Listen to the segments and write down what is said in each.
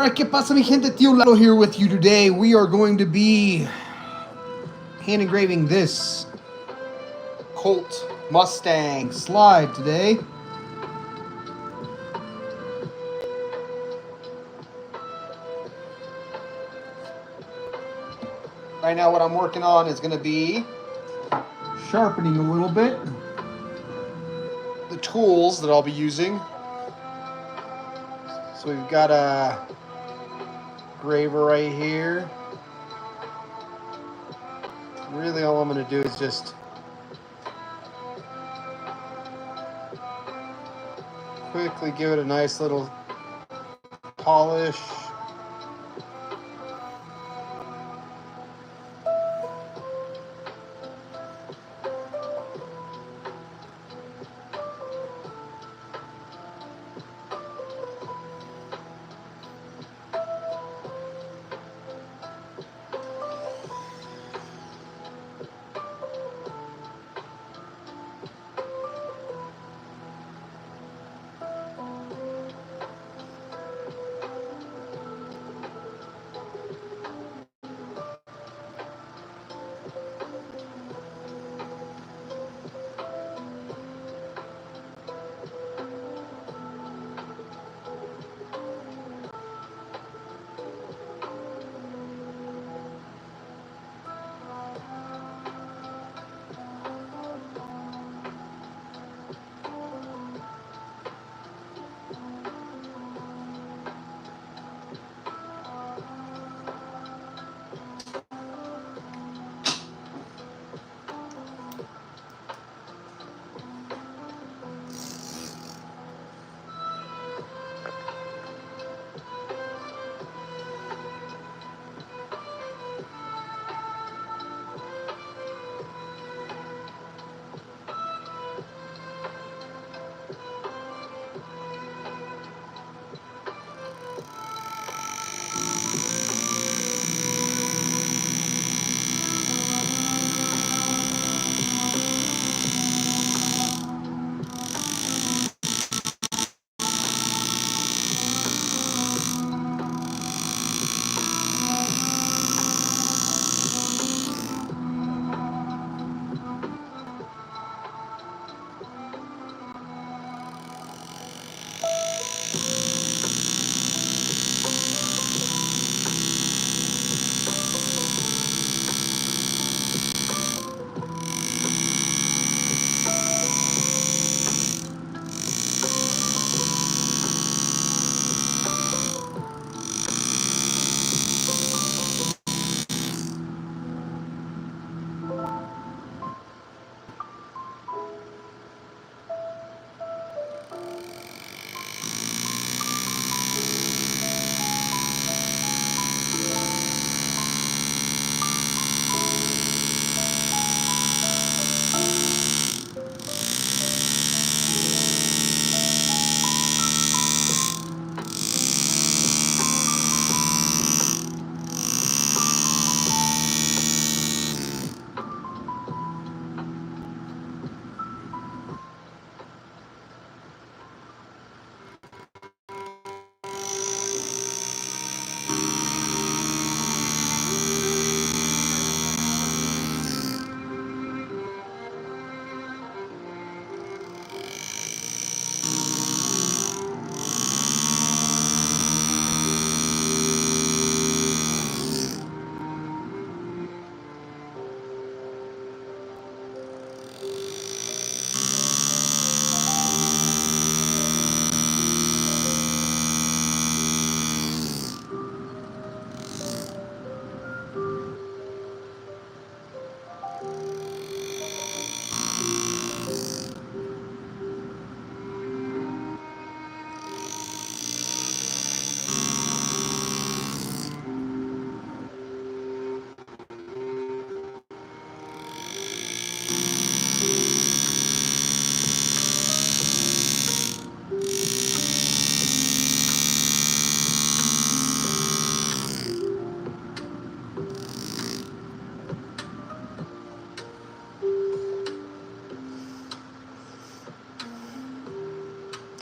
Alright, ¿qué pasa, mi gente? Tío Lalo here with you today. We are going to be hand engraving this Colt Mustang slide today. Right now what I'm working on is going to be sharpening a little bit the tools that I'll be using. So we've got a graver right here. Really all I'm going to do is just quickly give it a nice little polish.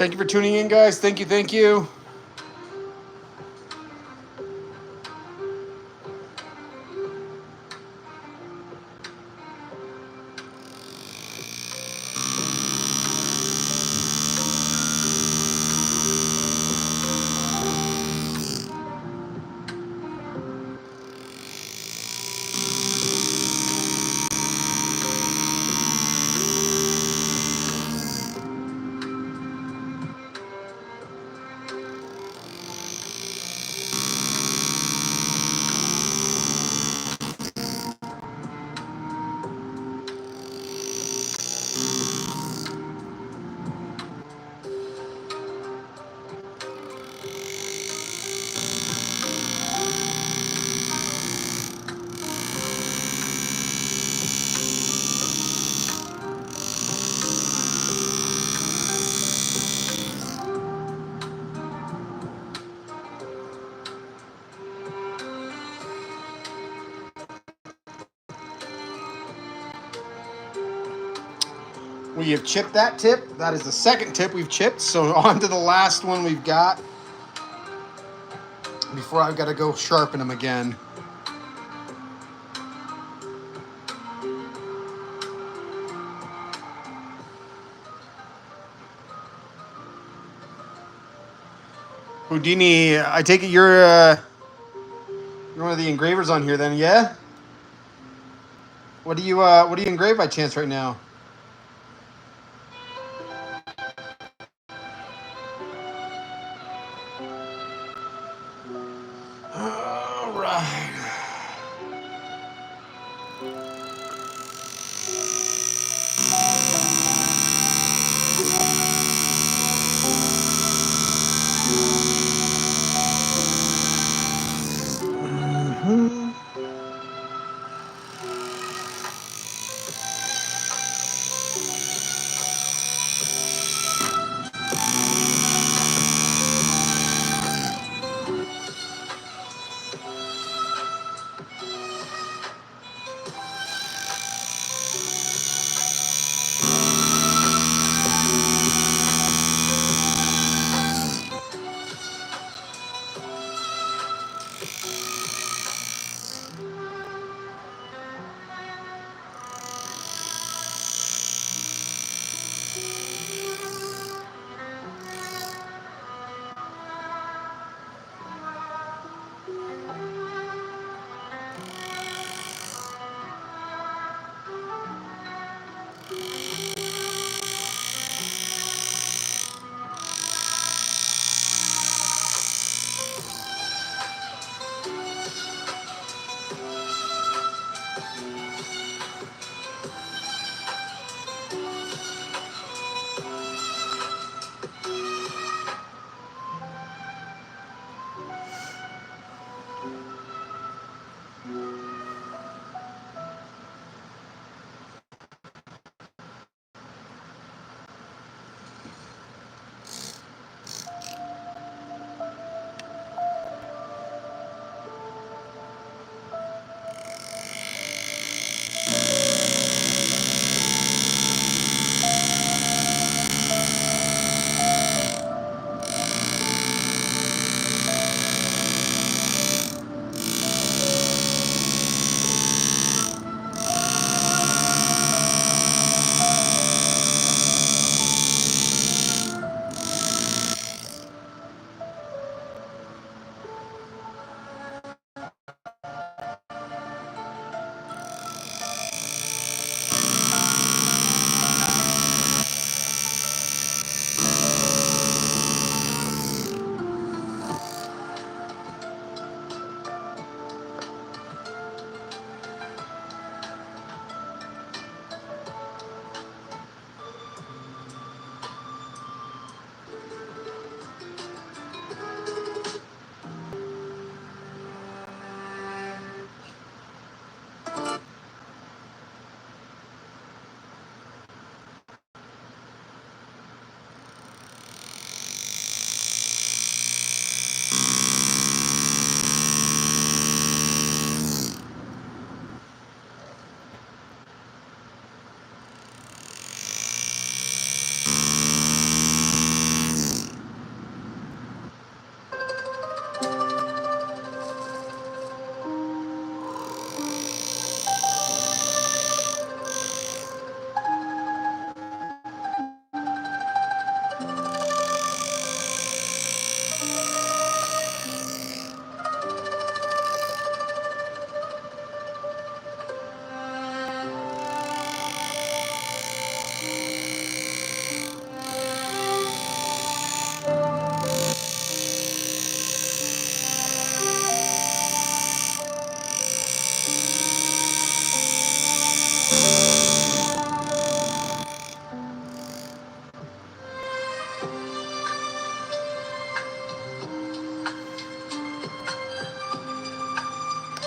Thank you for tuning in, guys. Thank you, thank you. We have chipped that tip. That is the second tip we've chipped. So on to the last one we've got before I've got to go sharpen them again. Houdini, I take it you're one of the engravers on here then, yeah? What do you engrave by chance right now? All right.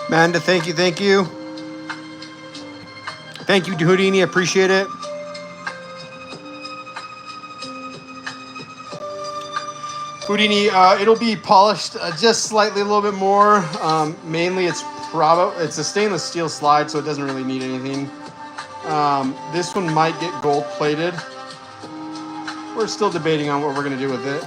Amanda, thank you, thank you. Thank you, Houdini, appreciate it. Houdini, it'll be polished just slightly a little bit more. Mainly it's a stainless steel slide, so it doesn't really need anything. This one might get gold plated. We're still debating on what we're going to do with it.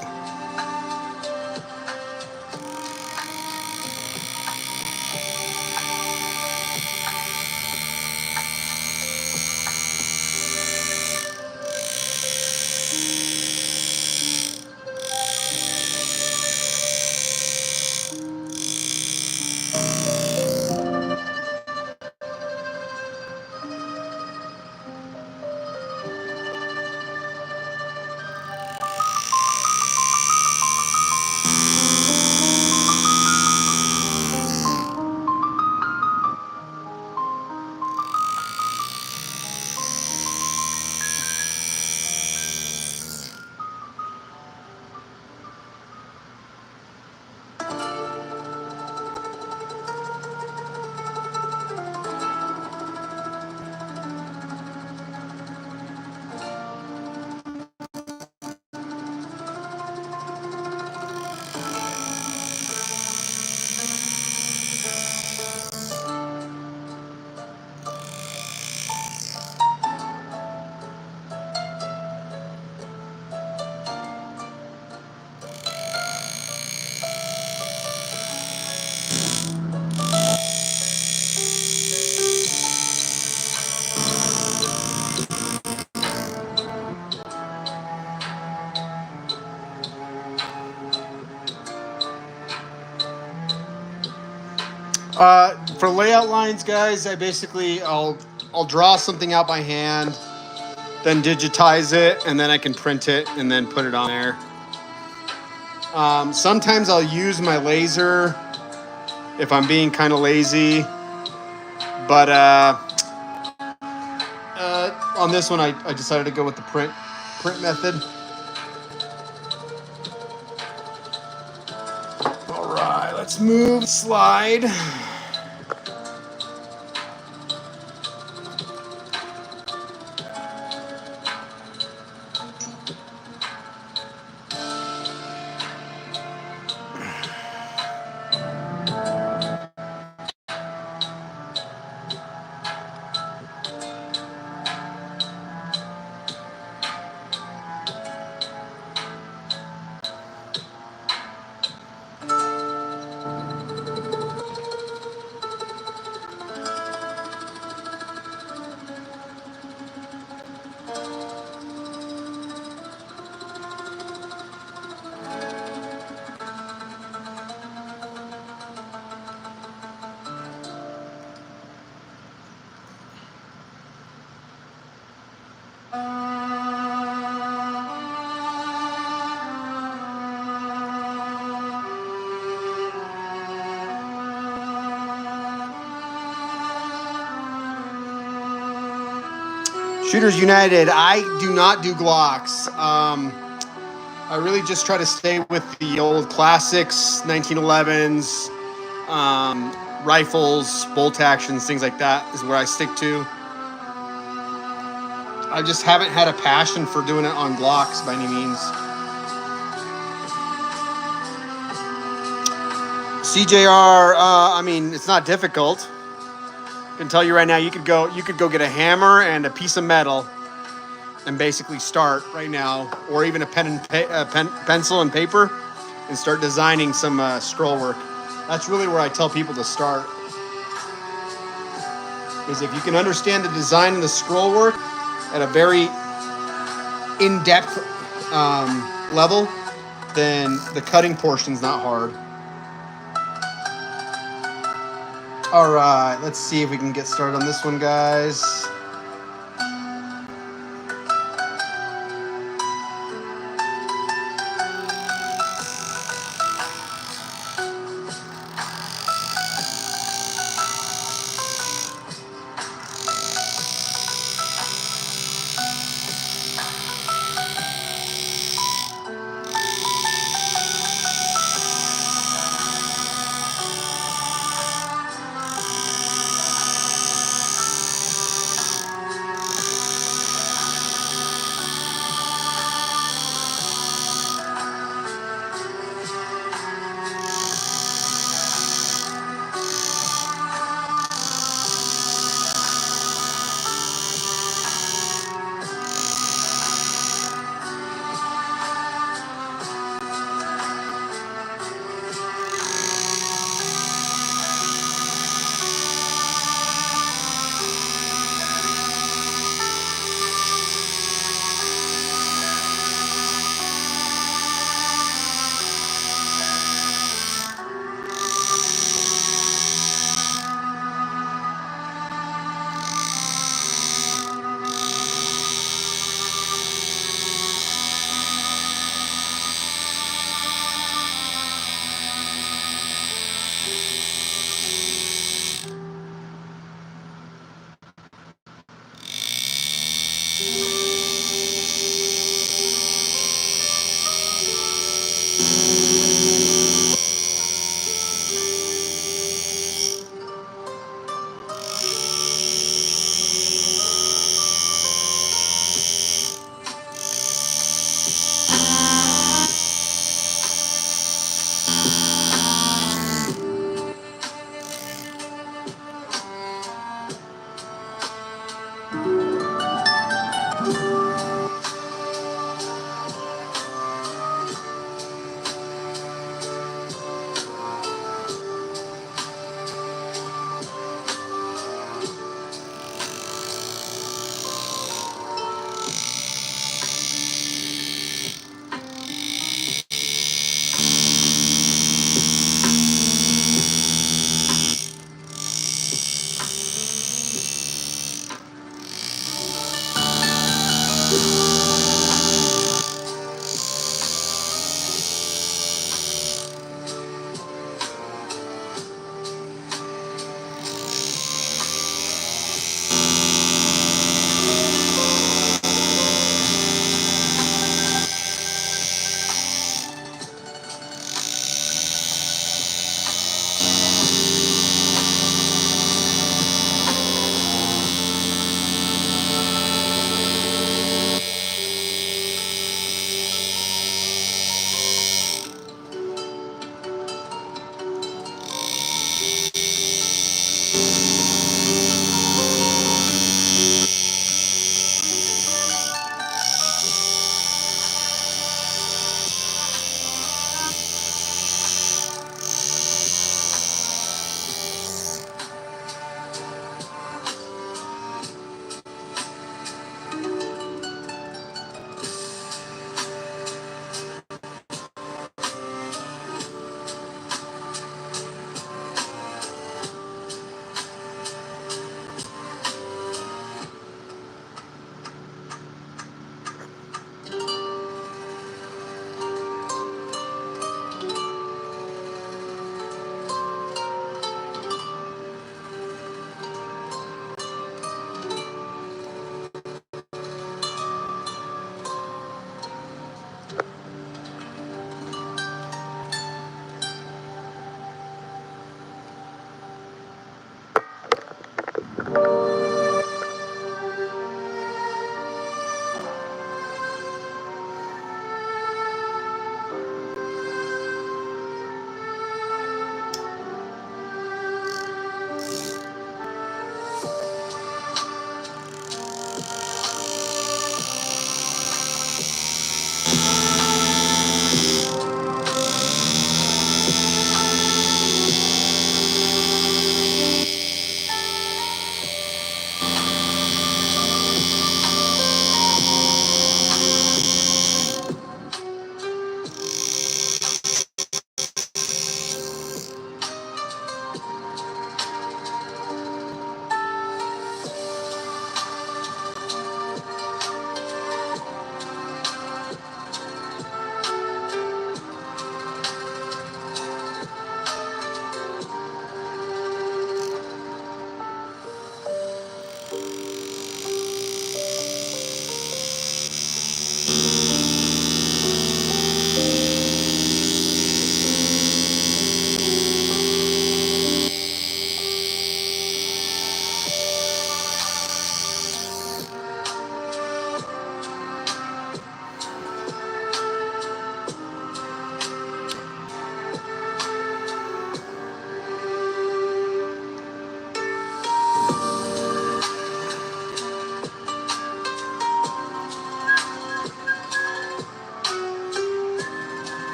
For layout lines, guys, I'll draw something out by hand, then digitize it, and then I can print it and then put it on there. Sometimes I'll use my laser if I'm being kind of lazy, but on this one I decided to go with the print method. All right, let's move slide. Shooters United, I do not do Glocks. I really just try to stay with the old classics, 1911s, rifles, bolt actions, things like that is where I stick to. I just haven't had a passion for doing it on Glocks by any means. CJR, I mean, it's not difficult. I can tell you right now, you could go get a hammer and a piece of metal and basically start right now, or even a pencil and paper, and start designing some scroll work. That's really where I tell people to start. Is if you can understand the design and the scroll work at a very in-depth level, then the cutting portion's not hard. All right, let's see if we can get started on this one, guys.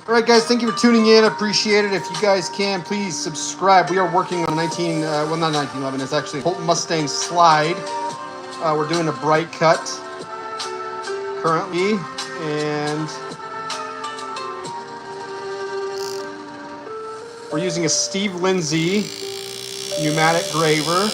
All right, guys, thank you for tuning in. I appreciate it. If you guys can, please subscribe. We are working on 19, well, not 1911. It's actually Colt Mustang Slide. We're doing a bright cut currently, and we're using a Steve Lindsay pneumatic graver.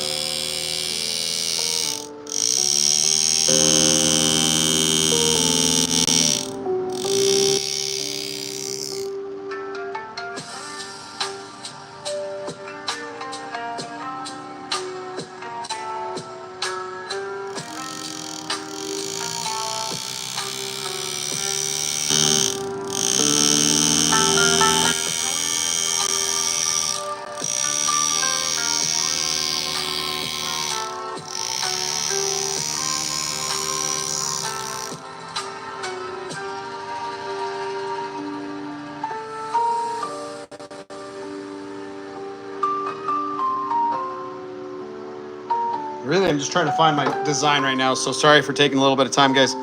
Really, I'm just trying to find my design right now, so sorry for taking a little bit of time, guys.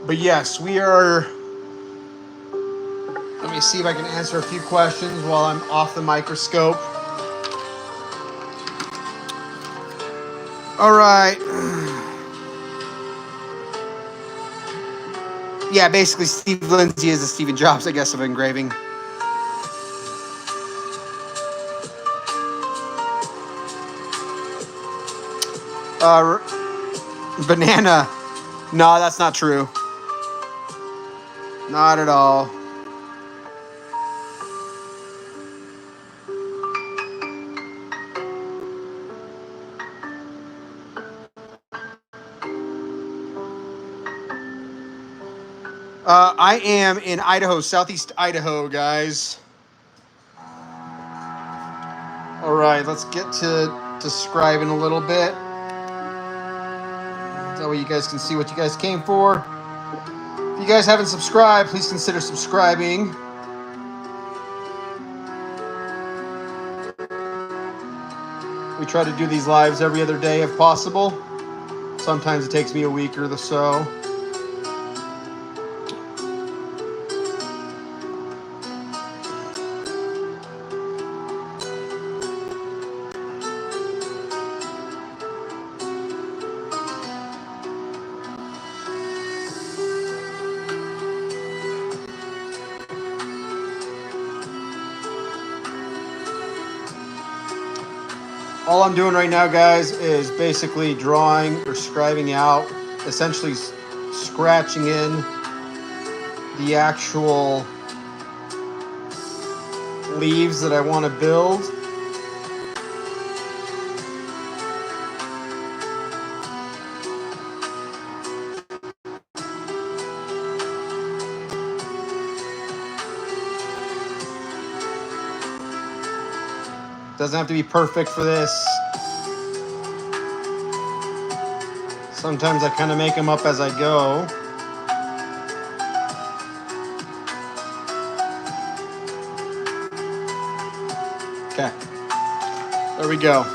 But yes, we are. Let me see if I can answer a few questions while I'm off the microscope. All right. Yeah, basically, Steve Lindsay is the Stephen Jobs, I guess, of engraving. Banana. No, that's not true. Not at all. I am in Idaho, southeast Idaho, guys. All right, let's get to scribing a little bit. That way you guys can see what you guys came for. If you guys haven't subscribed, please consider subscribing. We try to do these lives every other day if possible. Sometimes it takes me a week or so. All I'm doing right now, guys, is basically drawing or scribing out, essentially scratching in the actual leaves that I want to build. Doesn't have to be perfect for this. Sometimes I kind of make them up as I go. Okay, there we go.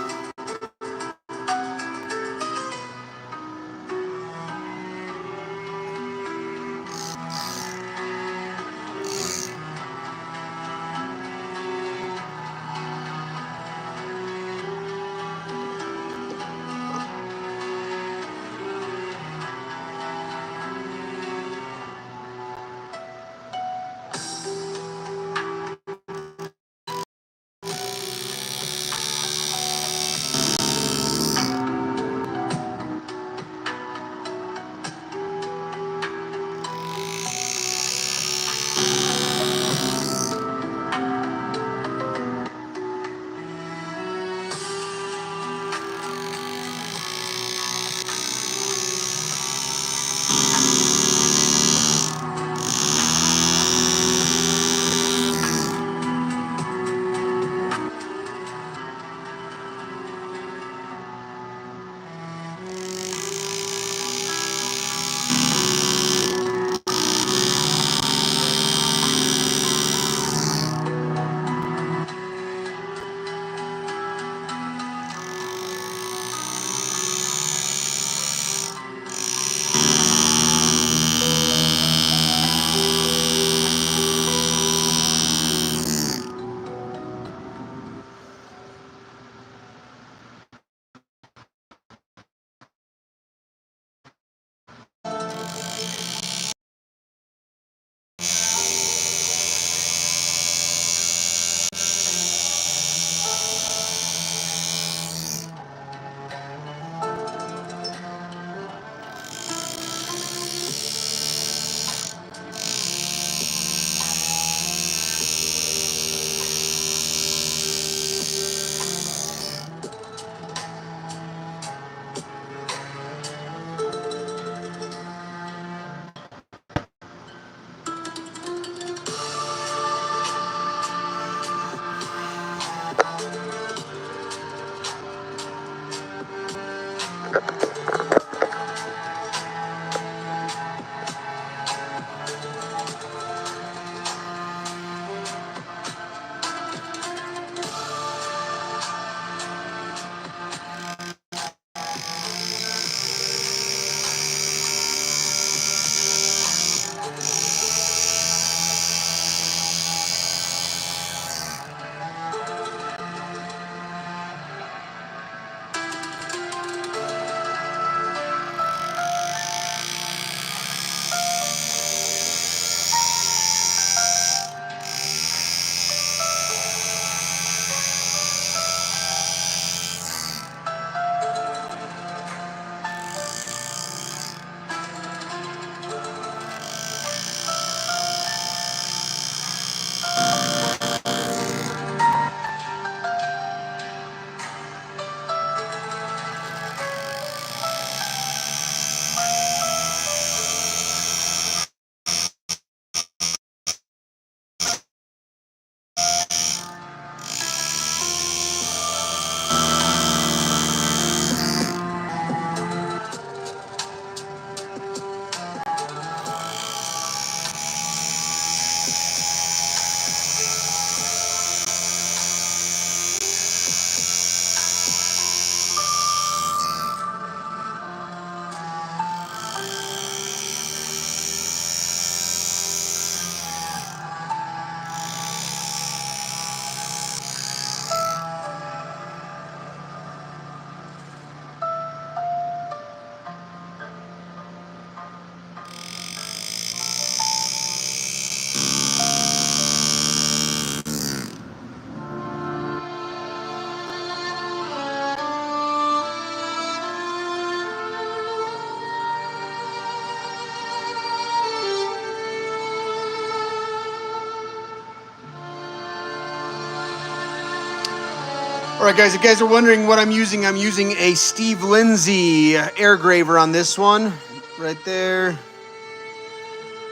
All right, guys, if you guys are wondering what I'm using a Steve Lindsay air graver on this one, right there,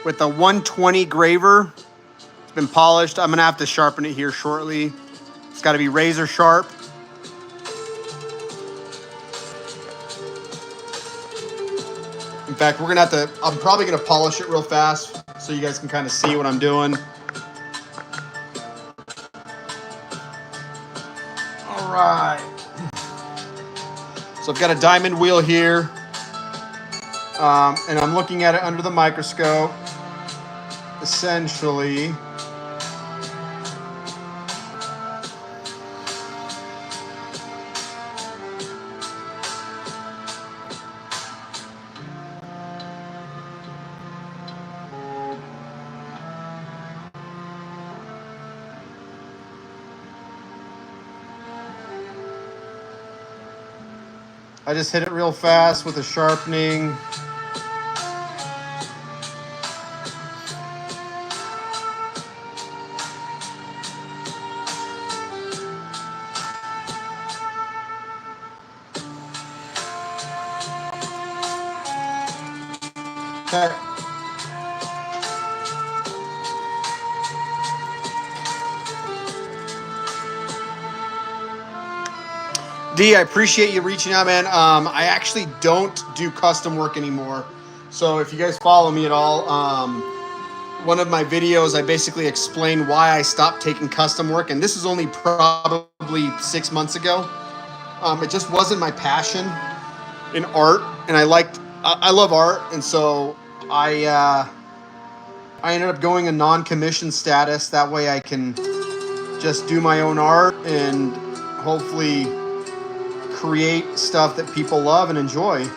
with a 120 graver. It's been polished. I'm gonna have to sharpen it here shortly. It's got to be razor sharp. In fact, we're gonna have to, I'm probably gonna polish it real fast so you guys can kind of see what I'm doing. All right. So I've got a diamond wheel here, and I'm looking at it under the microscope. Essentially, I just hit it real fast with a sharpening. Okay. D, I appreciate you reaching out, man. I actually don't do custom work anymore. So if you guys follow me at all, one of my videos, I basically explain why I stopped taking custom work. And this is only probably 6 months ago. It just wasn't my passion in art. And I love art. And so I ended up going a non-commission status. That way I can just do my own art and hopefully create stuff that people love and enjoy.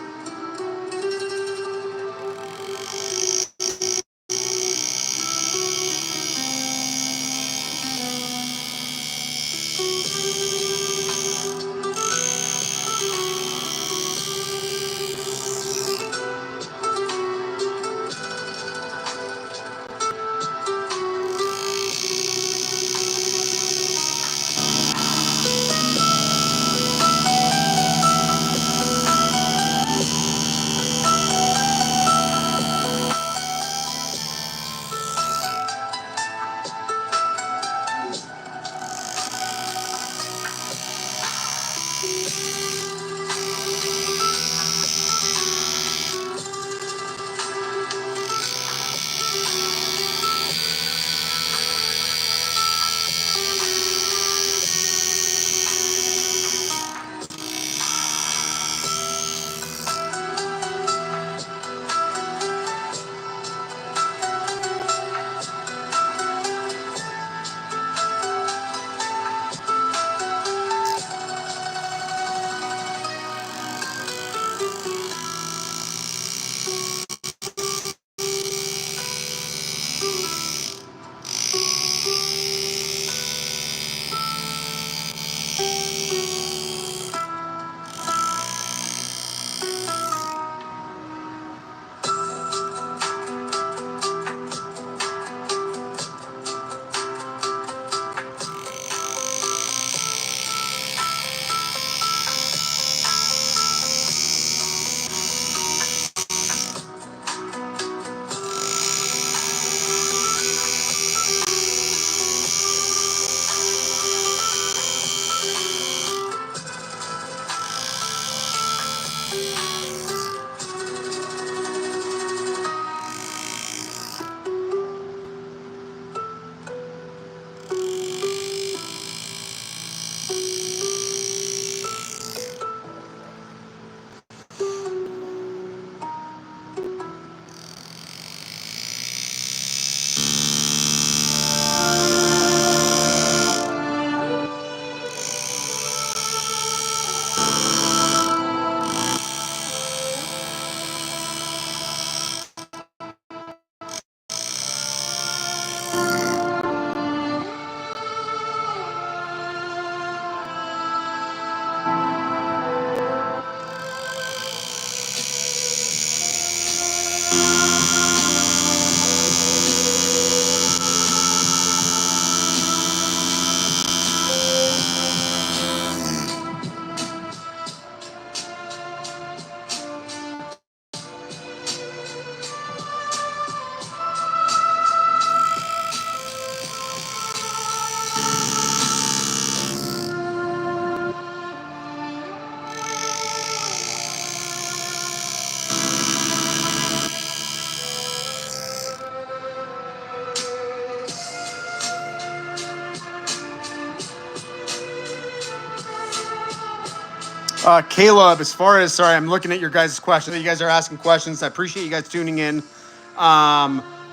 Caleb, as far as, sorry, I'm looking at your guys' questions. You guys are asking questions. I appreciate you guys tuning in.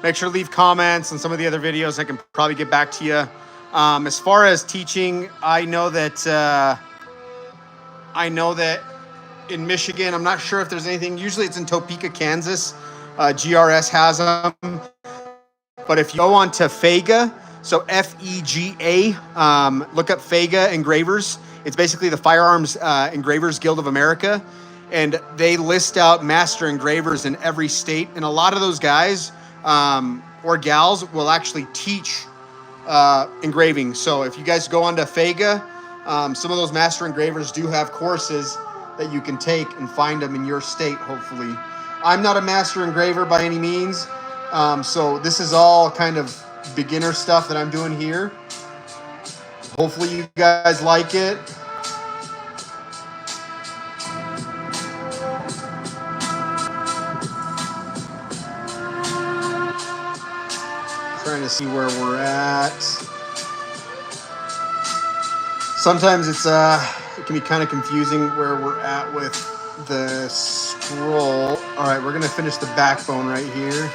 Make sure to leave comments on some of the other videos. I can probably get back to you. As far as teaching, I know that in Michigan, I'm not sure if there's anything. Usually it's in Topeka, Kansas. GRS has them. But if you go on to FEGA, so FEGA, look up FEGA Engravers. It's basically the Firearms Engravers Guild of America. And they list out master engravers in every state. And a lot of those guys or gals will actually teach engraving. So if you guys go on to FEGA, some of those master engravers do have courses that you can take and find them in your state, hopefully. I'm not a master engraver by any means. So this is all kind of beginner stuff that I'm doing here. Hopefully you guys like it. Trying to see where we're at. Sometimes it can be kind of confusing where we're at with the scroll. All right, we're gonna finish the backbone right here.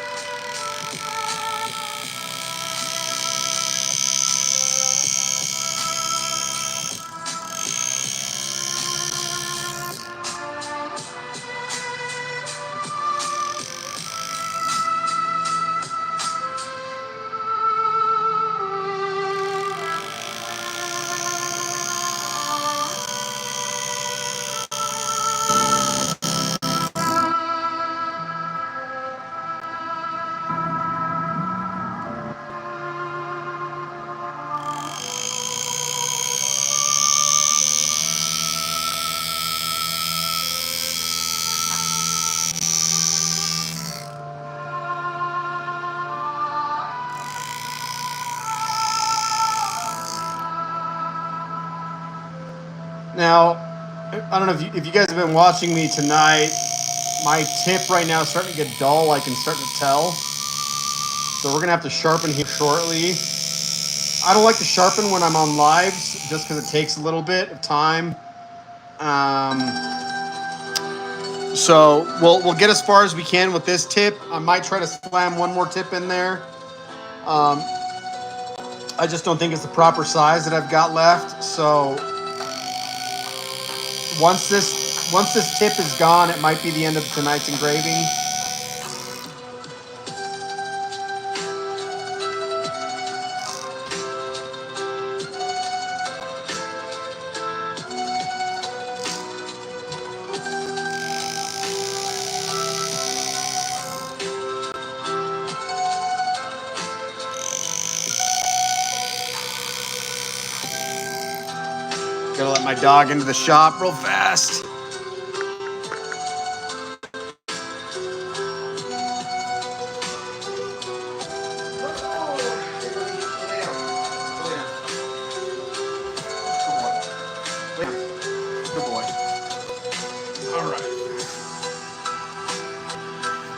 Now, I don't know if you guys have been watching me tonight. My tip right now is starting to get dull. I can start to tell. So we're going to have to sharpen here shortly. I don't like to sharpen when I'm on lives just because it takes a little bit of time. So we'll get as far as we can with this tip. I might try to slam one more tip in there. I just don't think it's the proper size that I've got left. So once this tip is gone, it might be the end of tonight's engraving. Gotta let my dog into the shop real fast.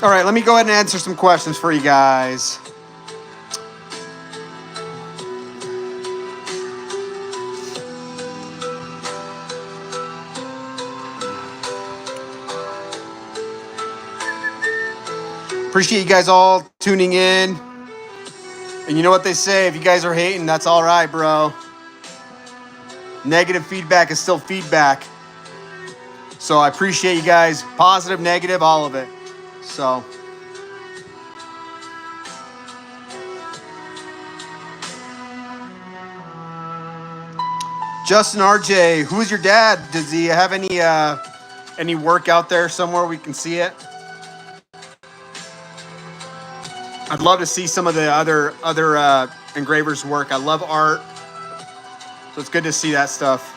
All right, let me go ahead and answer some questions for you guys. Appreciate you guys all tuning in. And you know what they say, if you guys are hating, that's all right, bro. Negative feedback is still feedback. So I appreciate you guys, positive, negative, all of it. So Justin RJ, who is your dad? Does he have any work out there somewhere we can see it? I'd love to see some of the other engravers' work. I love art, so it's good to see that stuff.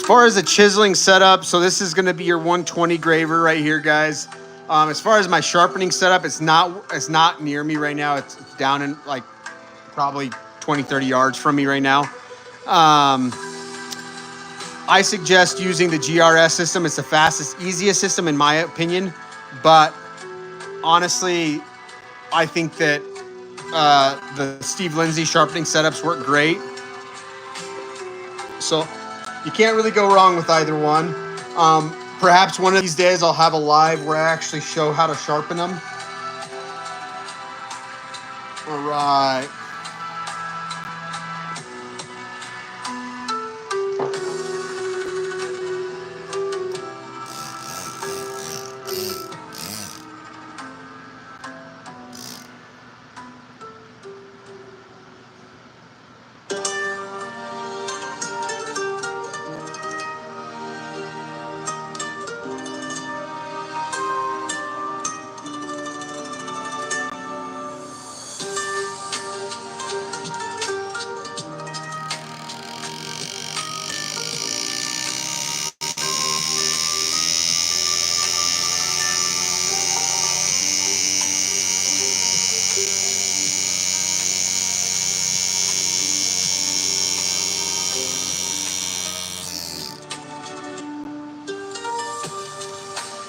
far as the chiseling setup, so this is going to be your 120 graver right here, guys. As far as my sharpening setup, it's not near me right now. It's down in like probably 20, 30 yards from me right now. I suggest using the GRS system. It's the fastest, easiest system in my opinion. But honestly, I think that the Steve Lindsay sharpening setups work great. So you can't really go wrong with either one. Perhaps one of these days I'll have a live where I actually show how to sharpen them. All right.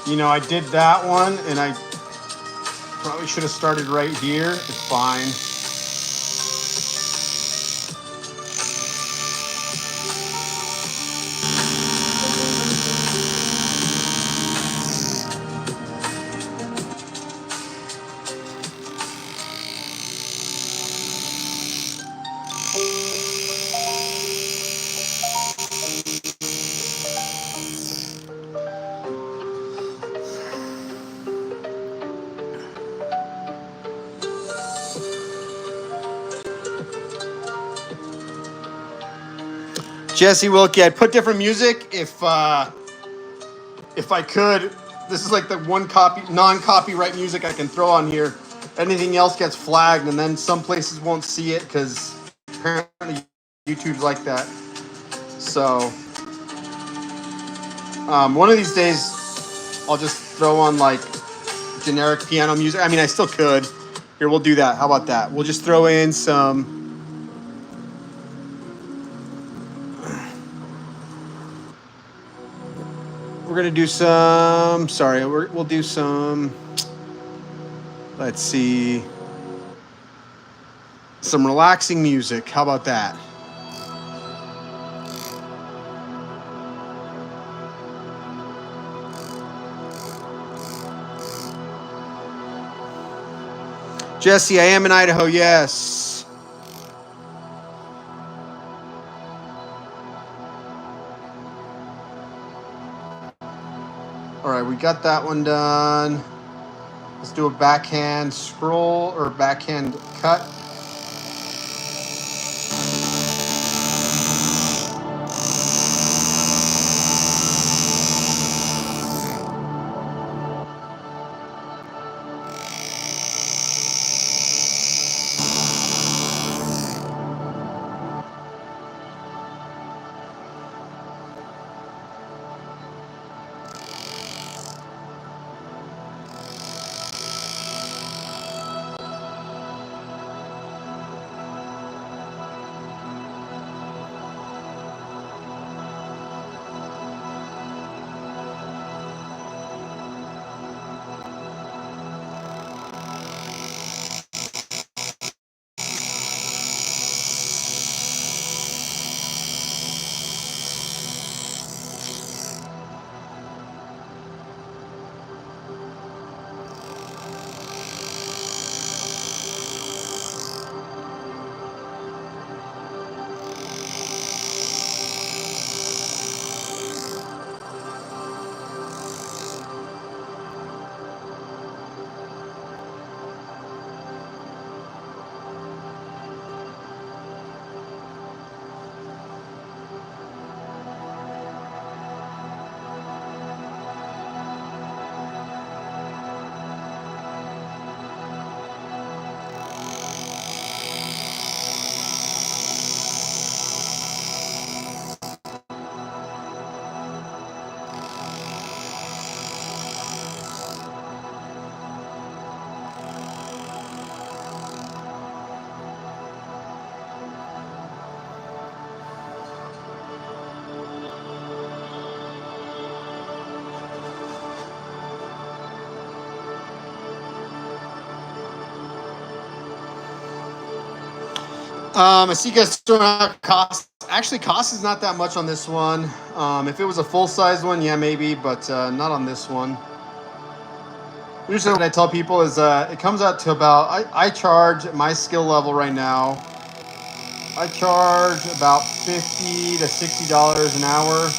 You know, I did that one, and I probably should have started right here. It's fine. Jesse Wilkie, I'd put different music if I could. This is like the one non-copyright music I can throw on here. Anything else gets flagged, and then some places won't see it because apparently YouTube's like that. So one of these days, I'll just throw on like generic piano music. I mean, I still could. Here, we'll do that. How about that? We'll just throw in some. We're gonna do some. Sorry, we'll do some. Let's see. Some relaxing music. How about that? Jesse, I am in Idaho. Yes. All right, we got that one done. Let's do a backhand scroll or backhand cut. I see you guys throwing out cost. Actually, cost is not that much on this one. If it was a full size one, yeah, maybe, but not on this one. Usually, what I tell people is it comes out to about, I charge at my skill level right now, I charge about $50 to $60 an hour.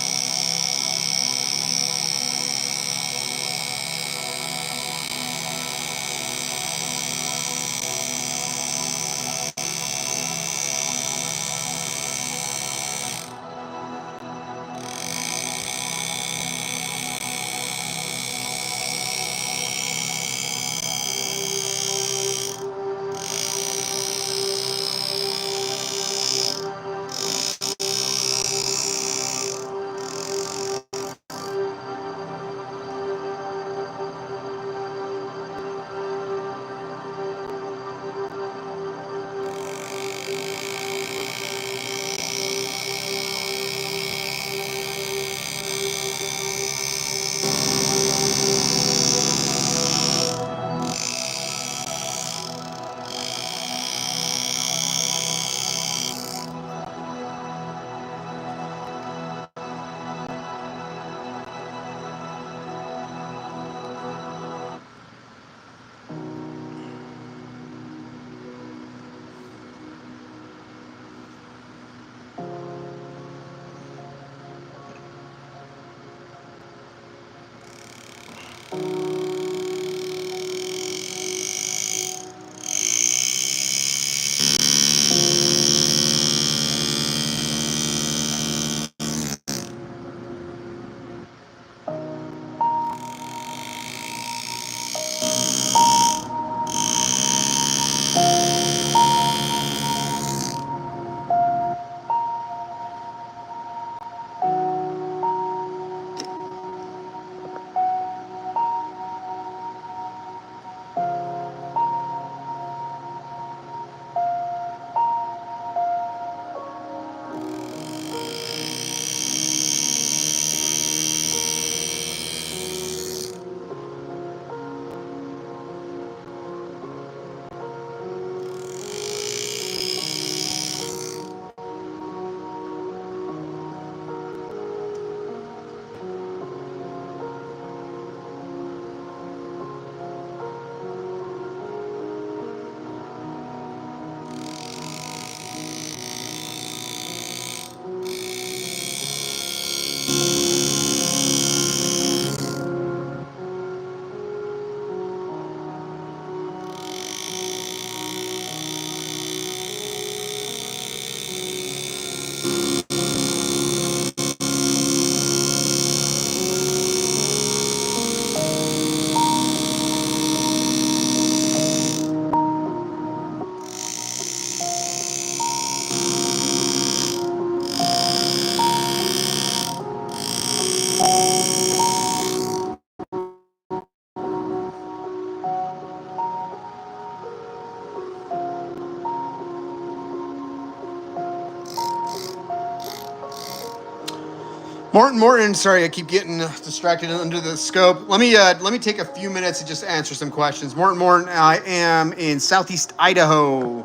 Morton, sorry, I keep getting distracted under the scope. Let me take a few minutes to just answer some questions. Morton, I am in Southeast Idaho.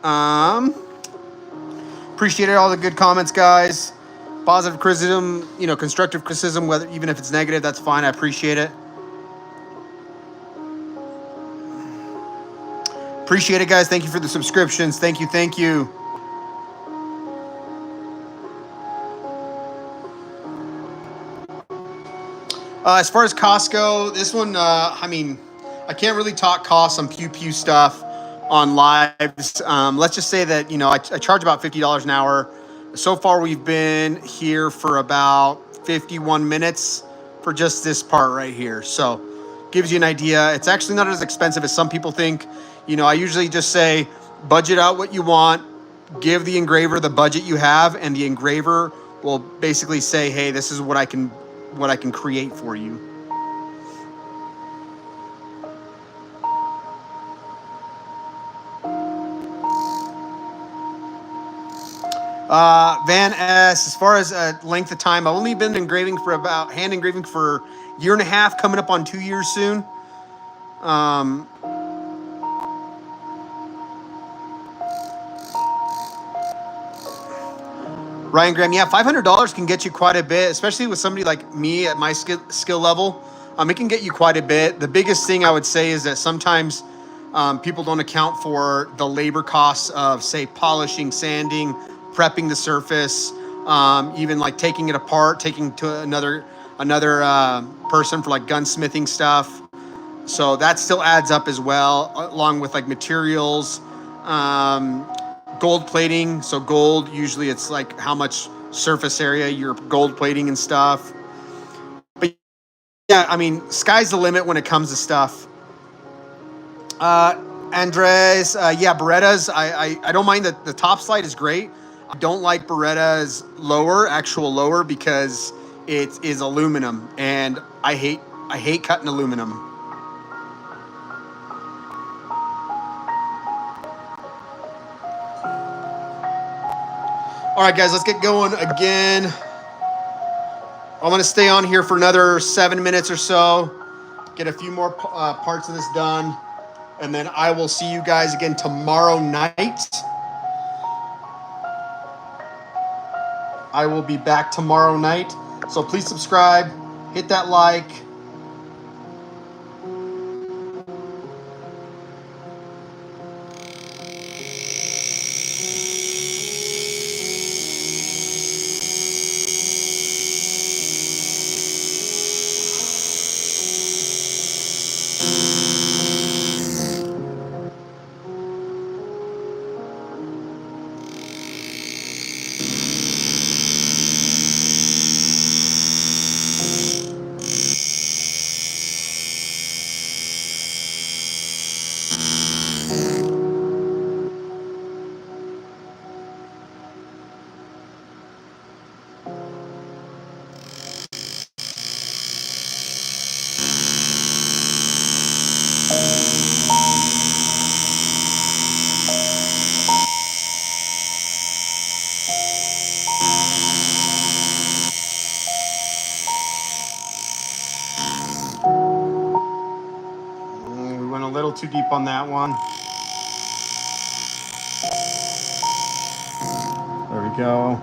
Um, Appreciate all the good comments, guys. Positive criticism, constructive criticism, whether even if it's negative, that's fine. I appreciate it. Appreciate it, guys. Thank you for the subscriptions. Thank you. As far as costs go, this one, I can't really talk costs on Pew Pew stuff on lives. Let's just say that, I charge about $50 an hour. So far, we've been here for about 51 minutes for just this part right here. So, gives you an idea. It's actually not as expensive as some people think. I usually just say, budget out what you want, give the engraver the budget you have, and the engraver will basically say, hey, this is what I can create for you. Van S, as far as length of time, I've only been hand engraving for a year and a half, coming up on 2 years soon. Ryan Graham, yeah, $500 can get you quite a bit, especially with somebody like me at my skill level. It can get you quite a bit. The biggest thing I would say is that sometimes people don't account for the labor costs of, say, polishing, sanding, prepping the surface, even like taking it apart, taking to another person for like gunsmithing stuff. So that still adds up as well, along with like materials, um, gold plating. So gold, usually it's like how much surface area you're gold plating and stuff. But yeah, I mean, sky's the limit when it comes to stuff. Andres, yeah, Berettas. I don't mind that the top slide is great. I don't like Beretta's actual lower, because it is aluminum, and I hate cutting aluminum. All right, guys, let's get going again. I'm going to stay on here for another 7 minutes or so, get a few more parts of this done, and then I will see you guys again tomorrow night. I will be back tomorrow night, so please subscribe, hit that like. We went a little too deep on that one. There we go.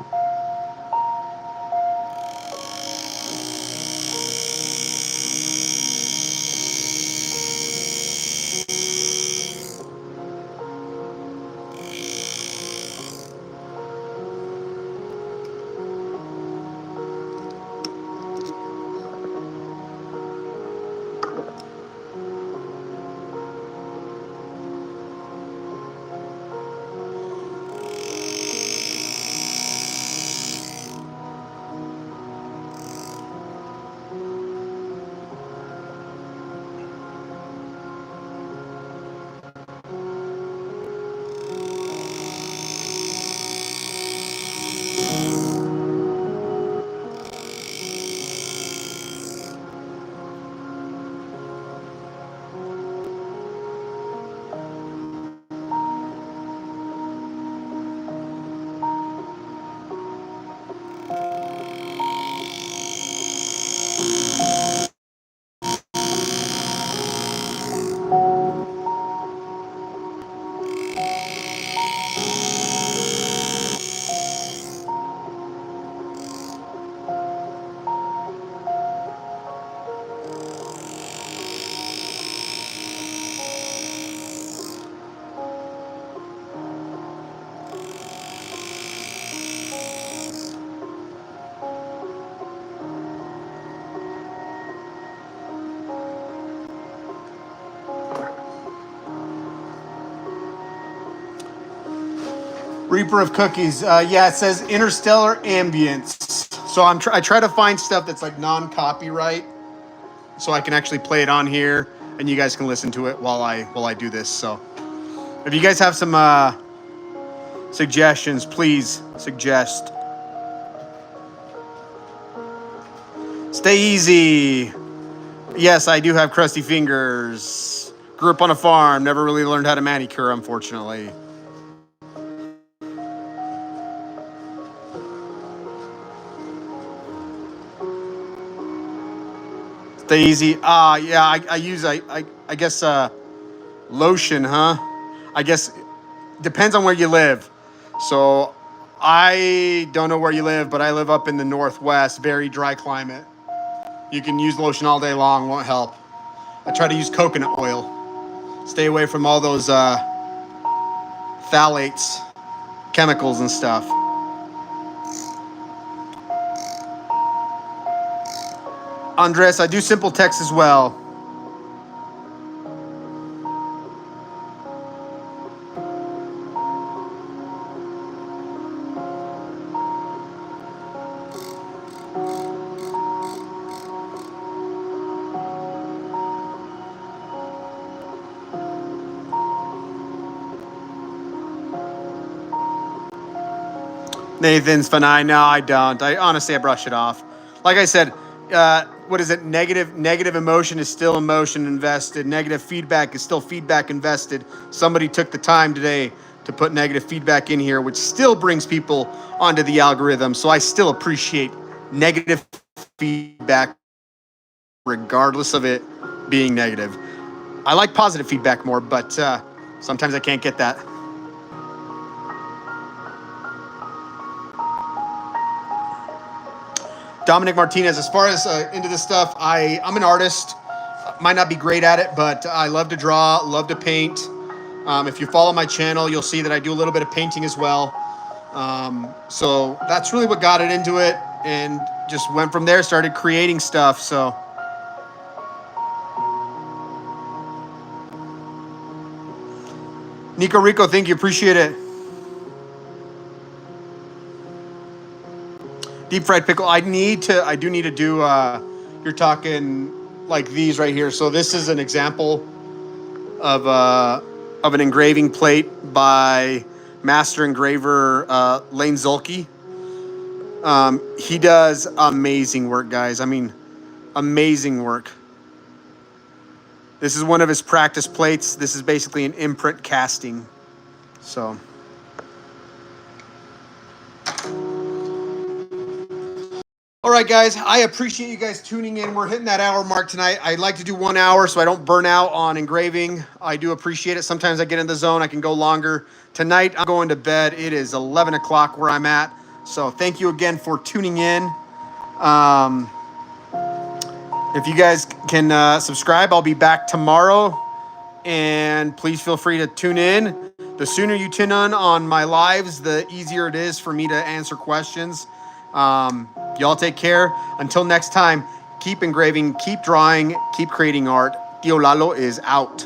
Reaper of Cookies. Yeah, it says Interstellar Ambience. So I try to find stuff that's like non-copyright, so I can actually play it on here, and you guys can listen to it while I do this. So if you guys have some suggestions, please suggest. Stay easy. Yes, I do have crusty fingers. Grew up on a farm. Never really learned how to manicure, unfortunately. Stay easy. Yeah, I use, I guess, lotion, huh? I guess depends on where you live. So I don't know where you live, but I live up in the Northwest, very dry climate. You can use lotion all day long, won't help. I try to use coconut oil. Stay away from all those phthalates, chemicals and stuff. Andres, I do simple text as well. Nathan's fine. No, I don't. I honestly, I brush it off. Like I said, what is it? Negative emotion is still emotion invested. Negative feedback is still feedback invested. Somebody took the time today to put negative feedback in here, which still brings people onto the algorithm. So I still appreciate negative feedback, regardless of it being negative. I like positive feedback more, but sometimes I can't get that. Dominic Martinez, as far as into this stuff, I'm an artist. Might not be great at it, but I love to draw, love to paint. If you follow my channel, you'll see that I do a little bit of painting as well. So that's really what got it into it, and just went from there, started creating stuff. So Nico Rico, thank you, appreciate it. Deep fried pickle. I do need to do, you're talking like these right here. So this is an example of an engraving plate by master engraver Lane Zulke. He does amazing work, guys. I mean, amazing work. This is one of his practice plates. This is basically an imprint casting. So all right, guys, I appreciate you guys tuning in. We're hitting that hour mark tonight. I like to do 1 hour so I don't burn out on engraving. I do appreciate it. Sometimes I get in the zone. I can go longer. Tonight, I'm going to bed. It is 11 o'clock where I'm at. So thank you again for tuning in. If you guys can subscribe, I'll be back tomorrow. And please feel free to tune in. The sooner you tune in on my lives, the easier it is for me to answer questions. Y'all take care. Until next time, keep engraving, keep drawing, keep creating art. Tio Lalo is out.